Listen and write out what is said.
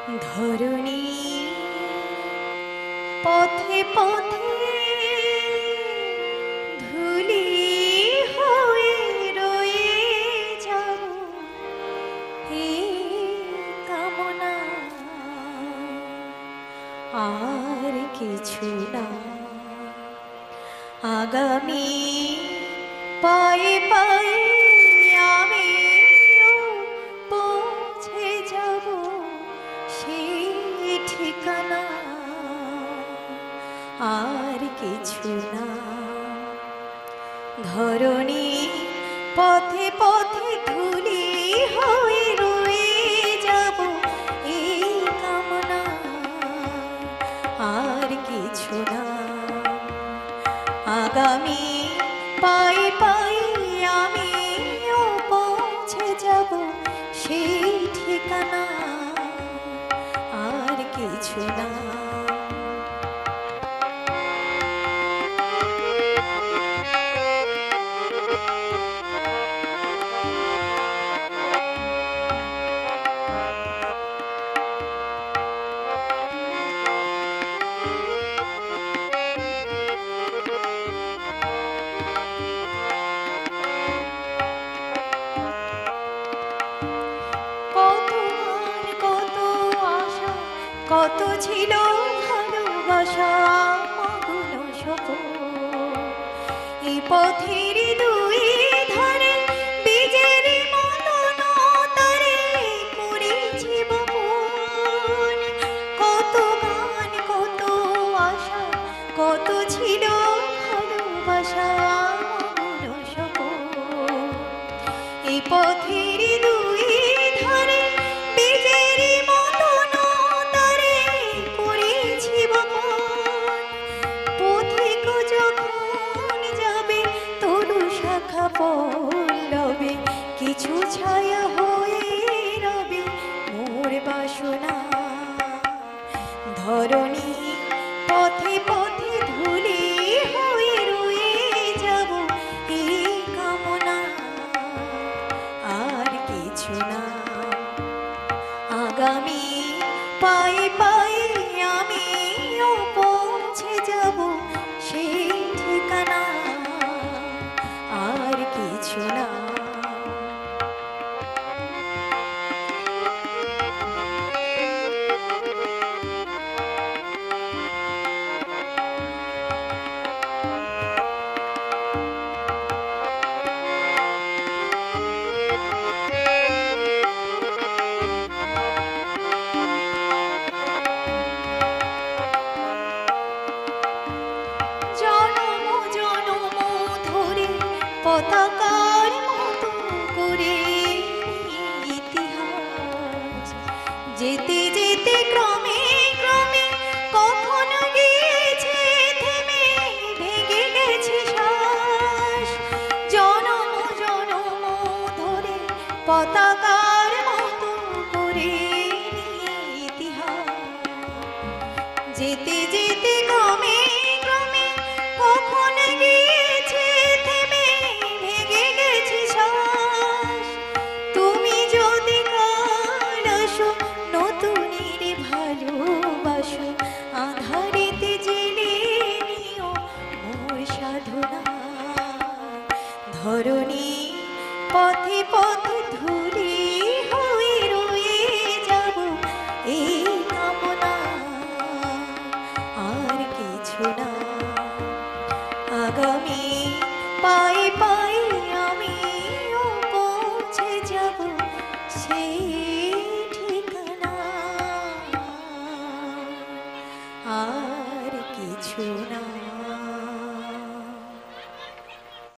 ধরণী পথে পথে ধুলি হয়ে রয়ে যাব এই কামনা আর কিছু না। আগামী পায়ে পায়ে আমি পৌঁছে যাব সেই ঠিকানা আর কিছু না। ধরণী পথে পথে ধুলি হয়ে রয়ে যাব এই কামনা আর কিছু না। আগামী পায়ে পায়ে আমিও পৌঁছে যাব সেই ঠিকানা আর কিছু না। কত ছিল ভালোবাসা মগ্ন সপন, এই পথের দুই ধারে বীজের মতন তারে করেছি বপন। কত গান কত আশা কত ছিল ভালোবাসা মগ্ন সপন, এই পথের দুই ধারে বীজের মতন তারে করেছি বপন। পথিক যখন যাবে তরু শাখা পল্লবে কিছু ছায়া হয়ে রবে মোর বাসনা। ধরণী পথে পথে ধুলি হয়ে রয়ে যাব এই কামনা আর কিছু না। আগামী পায়ে পায়ে আমিও পৌঁছে যাব সেই ঠিকানা আর কিছু না। পতাকার মতো করে ইতিহাস যেতে যেতে ক্রমে ক্রমে কখনো গিয়েছে থেমে ভেঙে গেছে শ্বাস। জনম জনম ধরে পতাকার মতো করে ইতিহাস যেতে যেতে ক্রমে ক্রমে কখনো গিয়েছে থেমে ভেঙে গেছে শ্বাস। তুমি যদি কাল আসো নতুনের ভালোবাসো আধারেতে জেলে নিও মোর সাধনা। ধরণী পথে পথে ধুলি হয়ে রয়ে যাব এই কামনা আর কিছু না। আগামী পায়ে পায়ে আমিও পৌঁছে যাব সেই ঠিকানা আর কিছু না।